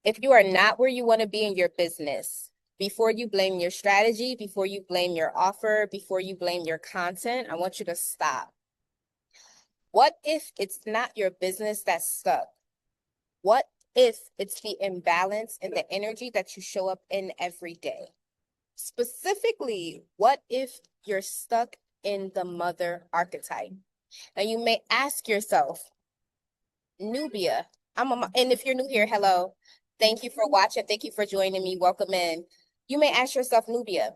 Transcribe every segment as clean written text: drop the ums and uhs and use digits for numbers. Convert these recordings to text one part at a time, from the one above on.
If you are not where you want to be in your business, before you blame your strategy, before you blame your offer, before you blame your content, I want you to stop. What if it's not your business that's stuck? What if it's the imbalance in the energy that you show up in every day? Specifically, what if you're stuck in the mother archetype? Now you may ask yourself, Nubia, and if you're new here, hello. Thank you for watching. Thank you for joining me. Welcome in. You may ask yourself, Nubia,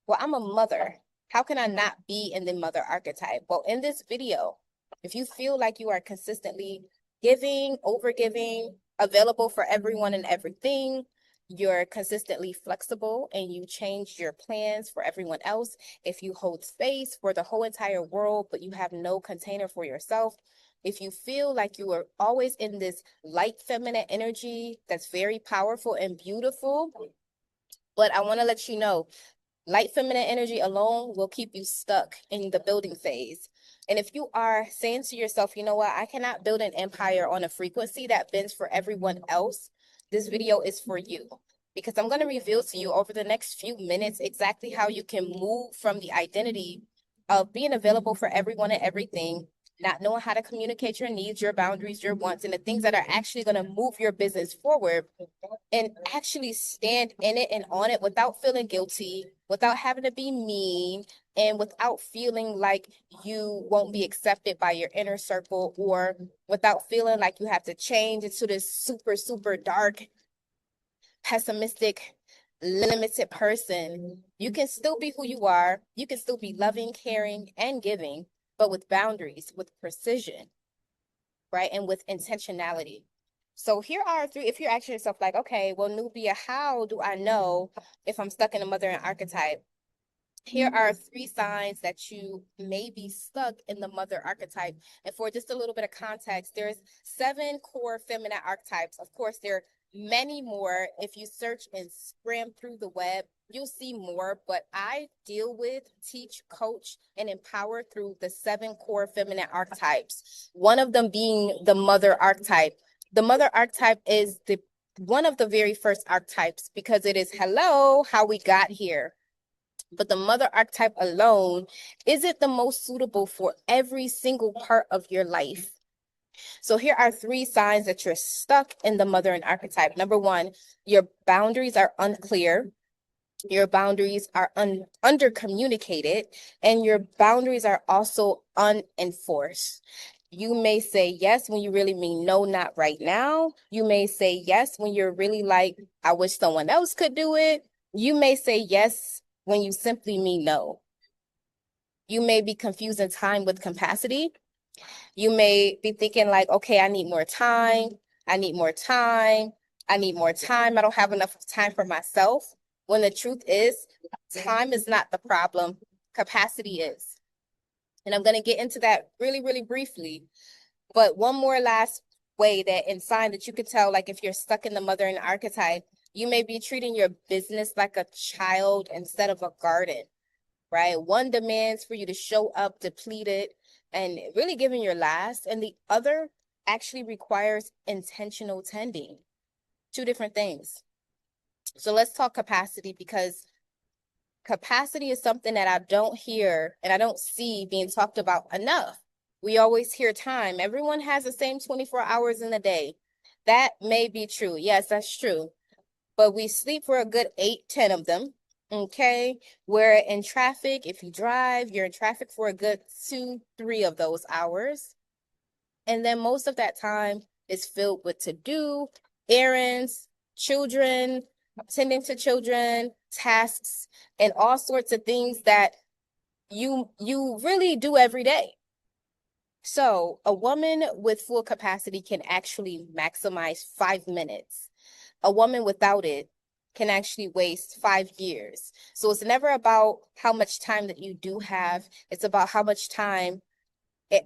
well, I'm a mother. How can I not be in the mother archetype? Well, in this video, if you feel like you are consistently giving, overgiving, available for everyone and everything, you're consistently flexible and you change your plans for everyone else. If you hold space for the whole entire world, but you have no container for yourself, if you feel like you are always in this light feminine energy that's very powerful and beautiful, but I want to let you know, light feminine energy alone will keep you stuck in the building phase. And if you are saying to yourself, you know what, I cannot build an empire on a frequency that bends for everyone else, this video is for you. Because I'm going to reveal to you over the next few minutes exactly how you can move from the identity of being available for everyone and everything, not knowing how to communicate your needs, your boundaries, your wants, and the things that are actually going to move your business forward, and actually stand in it and on it without feeling guilty, without having to be mean, and without feeling like you won't be accepted by your inner circle, or without feeling like you have to change into this super, super dark, pessimistic, limited person. You can still be who you are. You can still be loving, caring, and giving, but with boundaries, with precision, right? And with intentionality. So here are three, if you're asking yourself like, okay, well, Nubia, how do I know if I'm stuck in a mother and archetype? Here are three signs that you may be stuck in the mother archetype. And for just a little bit of context, there's 7 core feminine archetypes. Of course, there are many more. If you search and scram through the web, you'll see more, but I deal with, teach, coach, and empower through the 7 core feminine archetypes. One of them being the mother archetype. The mother archetype is the one of the very first archetypes because it is hello, how we got here. But the mother archetype alone isn't the most suitable for every single part of your life. So here are 3 signs that you're stuck in the mother and archetype. Number 1, your boundaries are unclear. Your boundaries are under communicated, and your boundaries are also unenforced. You may say yes when you really mean no, not right now. You may say yes when you're really like, I wish someone else could do it. You may say yes when you simply mean no. You may be confusing time with capacity. You may be thinking like, okay, I need more time. I need more time. I need more time. I don't have enough time for myself. When the truth is, time is not the problem. Capacity is. And I'm going to get into that really, really briefly. But one more last way that and sign that you could tell, like if you're stuck in the mother and archetype, you may be treating your business like a child instead of a garden, right? One demands for you to show up depleted and really giving your last, and the other actually requires intentional tending. 2 different things. So let's talk capacity, because capacity is something that I don't hear and I don't see being talked about enough. We always hear time. Everyone has the same 24 hours in a day. That may be true. Yes, that's true. But we sleep for a good 8, 10 of them. Okay. Where in traffic, if you drive, you're in traffic for a good 2, 3 of those hours. And then most of that time is filled with to-do, errands, children, tending to children, tasks, and all sorts of things that you really do every day. So a woman with full capacity can actually maximize 5 minutes. A woman without it can actually waste 5 years. So it's never about how much time that you do have. It's about how much time,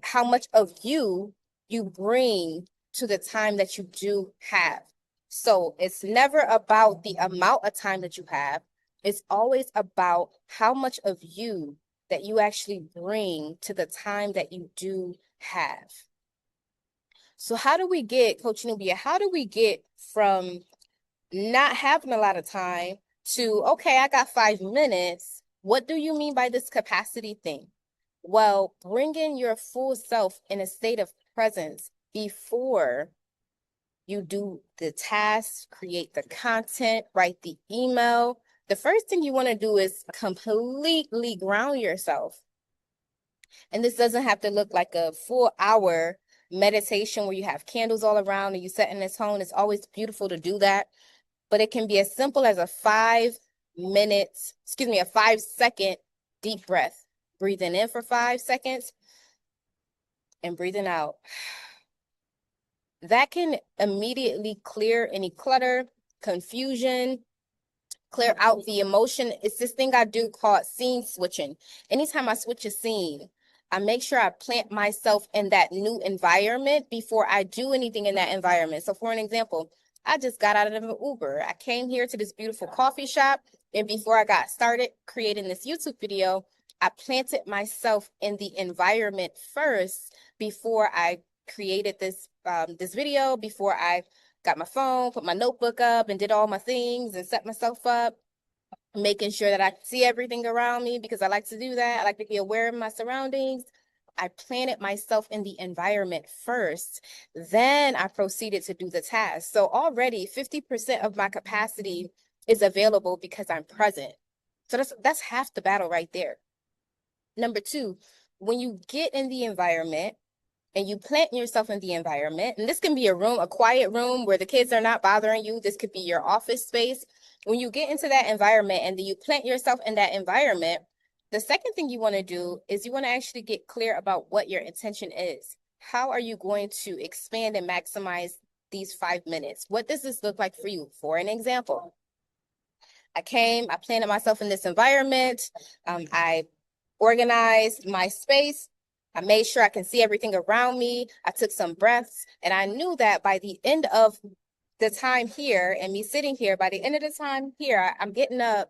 how much of you bring to the time that you do have. So it's never about the amount of time that you have. It's always about how much of you that you actually bring to the time that you do have. So how do we get, Coach Nubia, how do we get from not having a lot of time to, okay, I got 5 minutes. What do you mean by this capacity thing? Well, bring in your full self in a state of presence before you do the task, create the content, write the email. The first thing you want to do is completely ground yourself. And this doesn't have to look like a full hour meditation where you have candles all around and you set in this tone. It's always beautiful to do that. But it can be as simple as a 5-second deep breath. Breathing in for 5 seconds and breathing out. That can immediately clear any clutter, confusion, clear out the emotion. It's this thing I do called scene switching. Anytime I switch a scene, I make sure I plant myself in that new environment before I do anything in that environment. So for an example, I just got out of an Uber. I came here to this beautiful coffee shop, and before I got started creating this YouTube video, I planted myself in the environment first before I created this video, before I got my phone, put my notebook up and did all my things and set myself up, making sure that I see everything around me because I like to do that. I like to be aware of my surroundings. I planted myself in the environment first. Then I proceeded to do the task. So already 50% of my capacity is available because I'm present. So that's half the battle right there. Number two, when you get in the environment, and you plant yourself in the environment, and this can be a room, a quiet room where the kids are not bothering you. This could be your office space. When you get into that environment and then you plant yourself in that environment, the second thing you want to do is you want to actually get clear about what your intention is. How are you going to expand and maximize these 5 minutes? What does this look like for you? For an example, I planted myself in this environment. I organized my space. I made sure I can see everything around me. I took some breaths, and I knew that by the end of the time here and me sitting here, by the end of the time here, I'm getting up,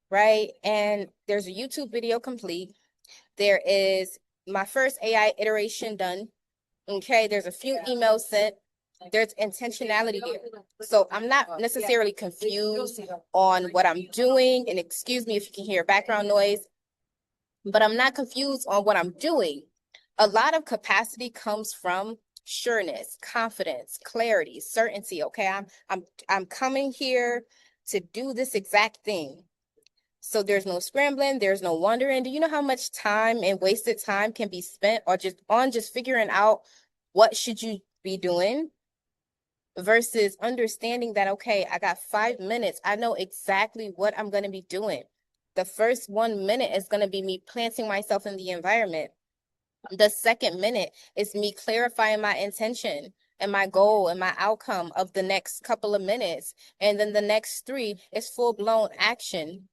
right? And there's a YouTube video complete. There is my first AI iteration done. Okay, there's a few emails sent. There's intentionality there. So I'm not necessarily confused on what I'm doing. And excuse me if you can hear background noise, but I'm not confused on what I'm doing. A lot of capacity comes from sureness, confidence, clarity, certainty. Okay, I'm coming here to do this exact thing. So there's no scrambling, there's no wondering. Do you know how much time and wasted time can be spent or just figuring out what should you be doing versus understanding that, okay, I got 5 minutes. I know exactly what I'm going to be doing. The first 1 minute is going to be me planting myself in the environment. The second minute is me clarifying my intention and my goal and my outcome of the next couple of minutes. And then the next 3 is full-blown action,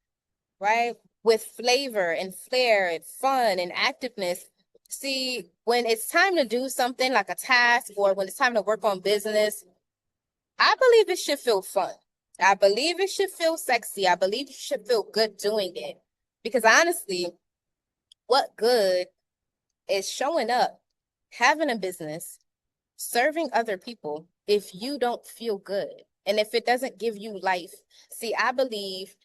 right? With flavor and flair and fun and activeness. See, when it's time to do something like a task or when it's time to work on business, I believe it should feel fun. I believe it should feel sexy. I believe you should feel good doing it. Because honestly, what good is showing up, having a business, serving other people if you don't feel good and if it doesn't give you life? See, I believe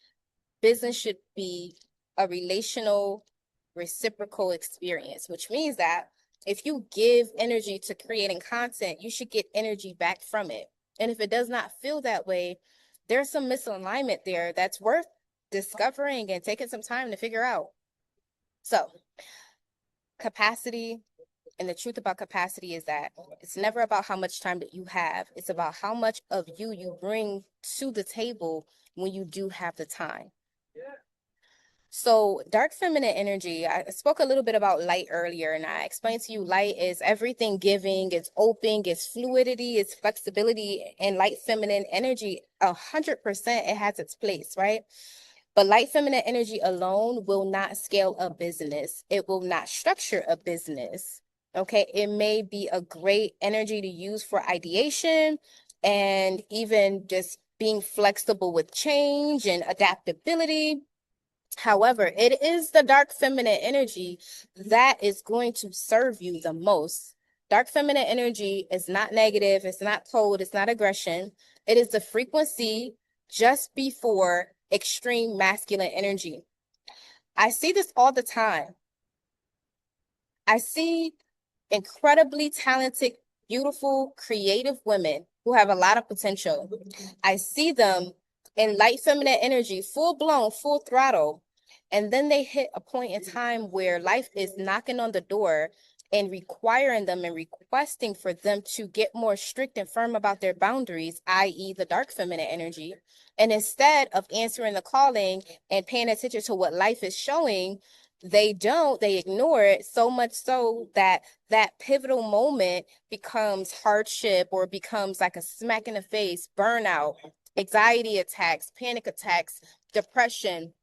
business should be a relational, reciprocal experience, which means that if you give energy to creating content, you should get energy back from it. And if it does not feel that way, there's some misalignment there that's worth discovering and taking some time to figure out. So, capacity, and the truth about capacity is that it's never about how much time that you have. It's about how much of you bring to the table when you do have the time. So dark feminine energy, I spoke a little bit about light earlier, and I explained to you light is everything giving, it's open, it's fluidity, it's flexibility, and light feminine energy, 100% it has its place, right? But light feminine energy alone will not scale a business. It will not structure a business. Okay, it may be a great energy to use for ideation and even just being flexible with change and adaptability. However, it is the dark feminine energy that is going to serve you the most. Dark feminine energy is not negative, it's not cold, it's not aggression. It is the frequency just before extreme masculine energy. I see this all the time. I see incredibly talented, beautiful, creative women who have a lot of potential. I see them in light feminine energy, full blown, full throttle. And then they hit a point in time where life is knocking on the door and requiring them and requesting for them to get more strict and firm about their boundaries, i.e., the dark feminine energy. And instead of answering the calling and paying attention to what life is showing, they ignore it, so much so that that pivotal moment becomes hardship or becomes like a smack in the face, burnout, anxiety attacks, panic attacks, depression,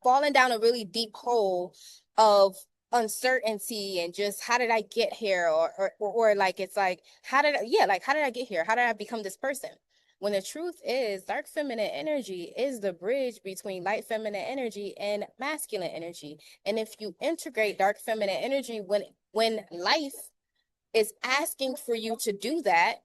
falling down a really deep hole of uncertainty and just how did I get here, or like it's like how did I get here? How did I become this person? When the truth is, dark feminine energy is the bridge between light feminine energy and masculine energy. And if you integrate dark feminine energy when life is asking for you to do that,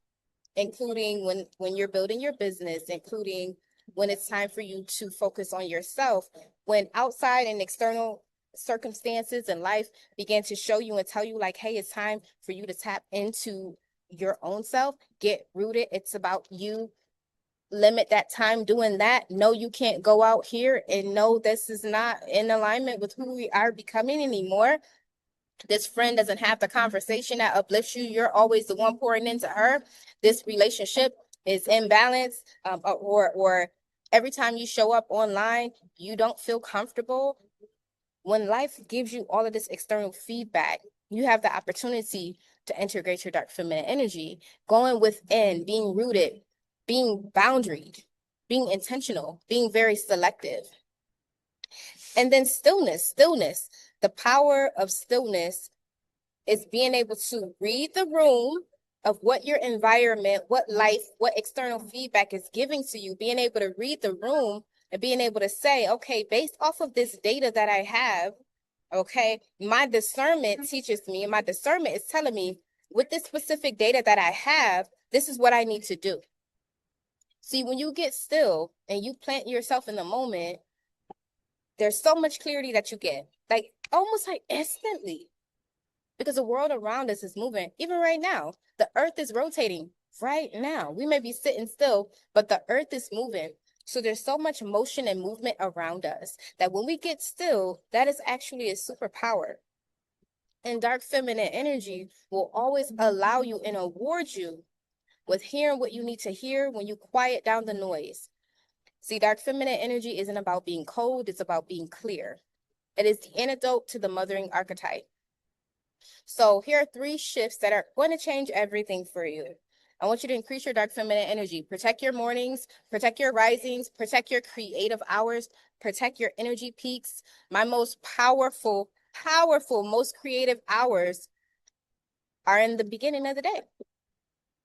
including when you're building your business, including when it's time for you to focus on yourself, when outside and external circumstances and life begin to show you and tell you like, hey, it's time for you to tap into your own self, get rooted. It's about you. Limit that time doing that. No, you can't go out here, and no, this is not in alignment with who we are becoming anymore. This friend doesn't have the conversation that uplifts you. You're always the one pouring into her. This relationship is imbalanced, or every time you show up online, you don't feel comfortable. When life gives you all of this external feedback, you have the opportunity to integrate your dark feminine energy, going within, being rooted, being boundaried, being intentional, being very selective. And then stillness. The power of stillness is being able to read the room of what your environment, what life, what external feedback is giving to you, being able to read the room and being able to say, okay, based off of this data that I have, okay, my discernment teaches me, and my discernment is telling me with this specific data that I have, this is what I need to do. See, when you get still and you plant yourself in the moment, there's so much clarity that you get, like almost like instantly, because the world around us is moving. Even right now, the earth is rotating right now. We may be sitting still, but the earth is moving. So there's so much motion and movement around us that when we get still, that is actually a superpower. And dark feminine energy will always allow you and award you with hearing what you need to hear when you quiet down the noise. See, dark feminine energy isn't about being cold, it's about being clear. It is the antidote to the mothering archetype. So here are 3 shifts that are going to change everything for you. I want you to increase your dark feminine energy. Protect your mornings, protect your risings, protect your creative hours, protect your energy peaks. My most powerful, most creative hours are in the beginning of the day.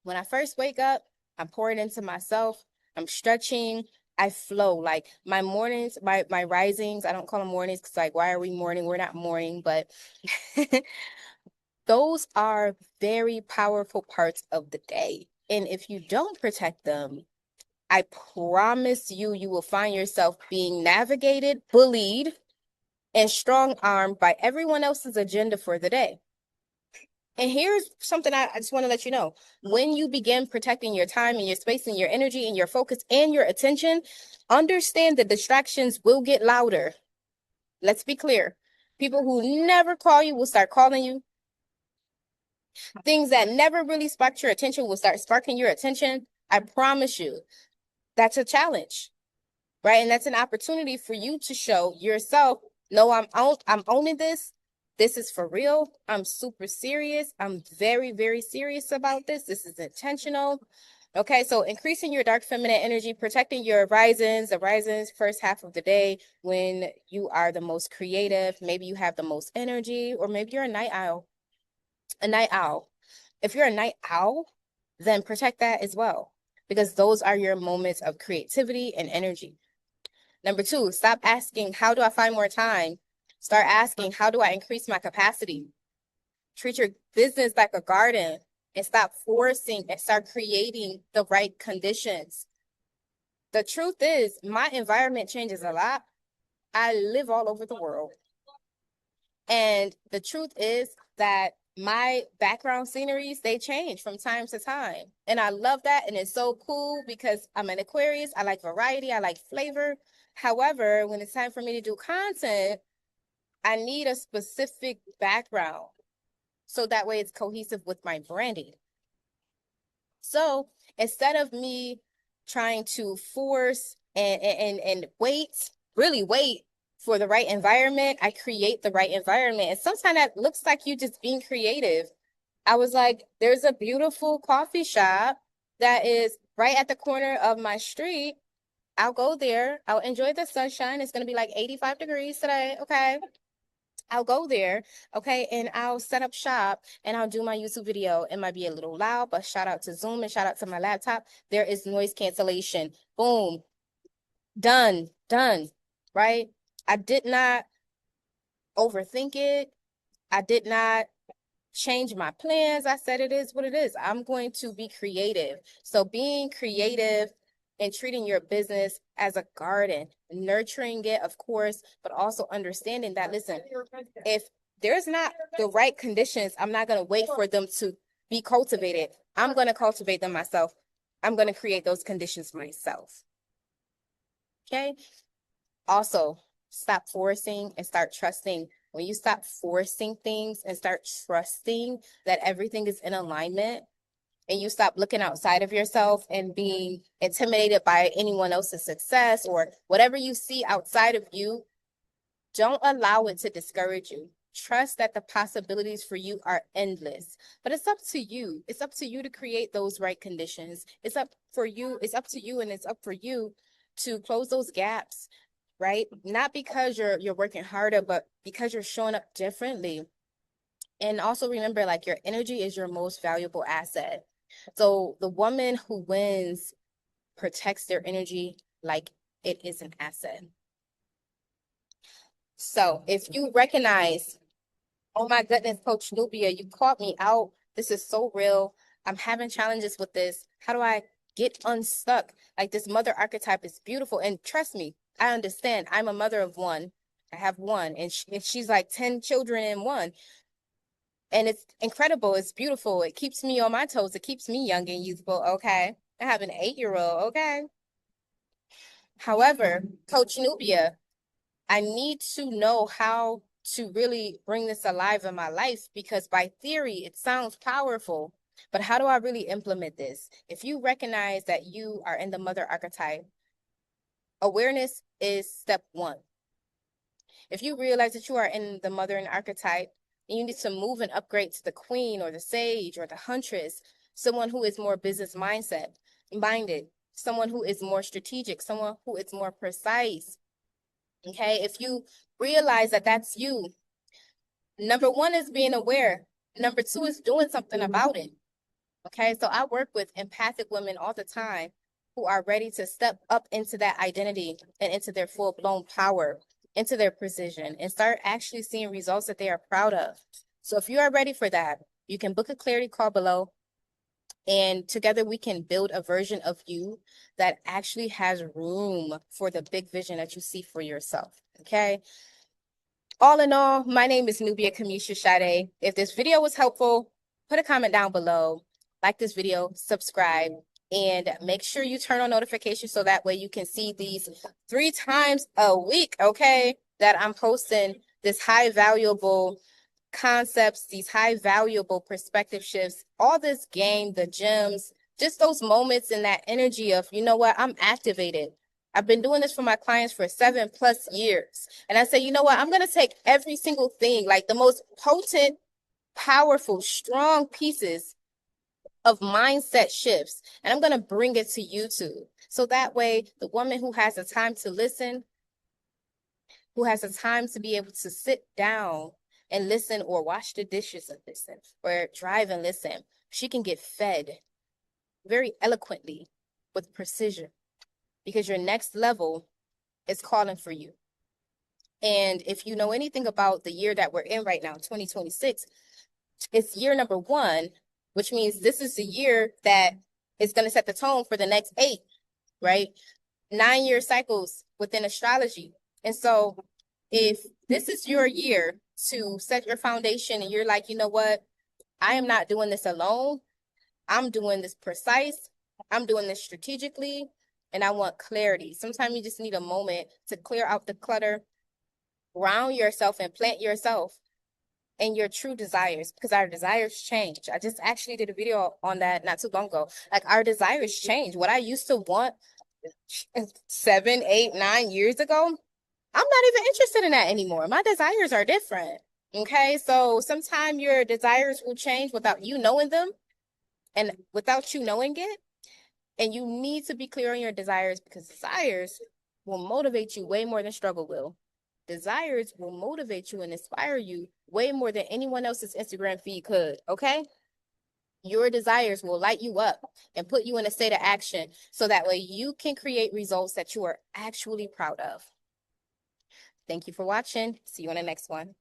When I first wake up, I'm pouring into myself, I'm stretching, I flow. Like my mornings, my risings, I don't call them mornings because like, why are we morning? We're not morning, but those are very powerful parts of the day. And if you don't protect them, I promise you, you will find yourself being navigated, bullied, and strong-armed by everyone else's agenda for the day. And here's something I just want to let you know. When you begin protecting your time and your space and your energy and your focus and your attention, understand the distractions will get louder. Let's be clear. People who never call you will start calling you. Things that never really sparked your attention will start sparking your attention. I promise you, that's a challenge, right? And that's an opportunity for you to show yourself, no, I'm owning this. This is for real. I'm super serious. I'm very, very serious about this. This is intentional. Okay, so increasing your dark feminine energy, protecting your the risings first half of the day when you are the most creative. Maybe you have the most energy, or maybe you're a night owl. If you're a night owl, then protect that as well, because those are your moments of creativity and energy. Number 2, stop asking, how do I find more time? Start asking, how do I increase my capacity? Treat your business like a garden and stop forcing and start creating the right conditions. The truth is, my environment changes a lot. I live all over the world. And the truth is that my background sceneries, they change from time to time. And I love that. And it's so cool because I'm an Aquarius. I like variety. I like flavor. However, when it's time for me to do content, I need a specific background. So that way it's cohesive with my branding. So instead of me trying to force and wait, really wait for the right environment, I create the right environment. And sometimes that looks like you just being creative. I was like, there's a beautiful coffee shop that is right at the corner of my street. I'll go there. I'll enjoy the sunshine. It's going to be like 85 degrees today. Okay. I'll go there, okay, and I'll set up shop and I'll do my YouTube video. It might be a little loud, but shout out to Zoom and shout out to my laptop. There is noise cancellation. Boom. Done, right? I did not overthink it. I did not change my plans. I said it is what it is. I'm going to be creative. So being creative and treating your business as a garden, nurturing it, of course, but also understanding that, listen, if there's not the right conditions, I'm not going to wait for them to be cultivated. I'm going to cultivate them myself. I'm going to create those conditions myself. Okay. Also, stop forcing and start trusting. When you stop forcing things and start trusting that everything is in alignment, and you stop looking outside of yourself and being intimidated by anyone else's success or whatever you see outside of you, don't allow it to discourage you. Trust that the possibilities for you are endless. But it's up to you. It's up to you to create those right conditions. It's up for you. It's up to you, and it's up for you to close those gaps, right? Not because you're working harder, but because you're showing up differently. And also remember, like, your energy is your most valuable asset. So the woman who wins protects their energy like it is an asset. So if you recognize, oh my goodness, Coach Nubia, you caught me out. This is so real. I'm having challenges with this. How do I get unstuck? Like, this mother archetype is beautiful. And trust me, I understand. I'm a mother of one. I have one, and she's like 10 children in one. And it's incredible. It's beautiful. It keeps me on my toes. It keeps me young and youthful. Okay. I have an 8-year-old. Okay. However, Coach Nubia, I need to know how to really bring this alive in my life, because by theory, it sounds powerful, but how do I really implement this? If you recognize that you are in the mother archetype, awareness is step one. If you realize that you are in the mother and archetype, and you need to move and upgrade to the queen or the sage or the huntress, someone who is more business minded, someone who is more strategic, someone who is more precise. Okay, if you realize that that's you, number one is being aware. Number two is doing something about it. Okay, so I work with empathic women all the time who are ready to step up into that identity and into their full-blown power, into their precision, and start actually seeing results that they are proud of. So if you are ready for that, you can book a clarity call below, and together we can build a version of you that actually has room for the big vision that you see for yourself. Okay. All in all, my name is Nubia Kamisha Sade. If this video was helpful, put a comment down below, like this video, subscribe, and make sure you turn on notifications so that way you can see these 3 times a week, okay, that I'm posting this high valuable concepts, these high valuable perspective shifts, all this game, the gems, just those moments and that energy of, you know what, I'm activated. I've been doing this for my clients for 7+ years. And I say, you know what, I'm going to take every single thing, like the most potent, powerful, strong pieces of mindset shifts, and I'm going to bring it to YouTube. So that way, the woman who has the time to listen, who has the time to be able to sit down and listen, or wash the dishes and listen, or drive and listen, she can get fed very eloquently with precision, because your next level is calling for you. And if you know anything about the year that we're in right now, 2026, it's year number 1, which means this is the year that is going to set the tone for the next 8, right? 9-year cycles within astrology. And so if this is your year to set your foundation and you're like, you know what, I am not doing this alone. I'm doing this precise. I'm doing this strategically, and I want clarity. Sometimes you just need a moment to clear out the clutter, ground yourself, and plant yourself in your true desires, because our desires change. I just actually did a video on that not too long ago. Like, our desires change. What I used to want 7, 8, 9 years ago, I'm not even interested in that anymore. My desires are different. Okay, so sometimes your desires will change without you knowing them and without you knowing it. And you need to be clear on your desires, because desires will motivate you way more than struggle will. Desires will motivate you and inspire you way more than anyone else's Instagram feed could. Okay, your desires will light you up and put you in a state of action, so that way you can create results that you are actually proud of. Thank you for watching. See you on the next one.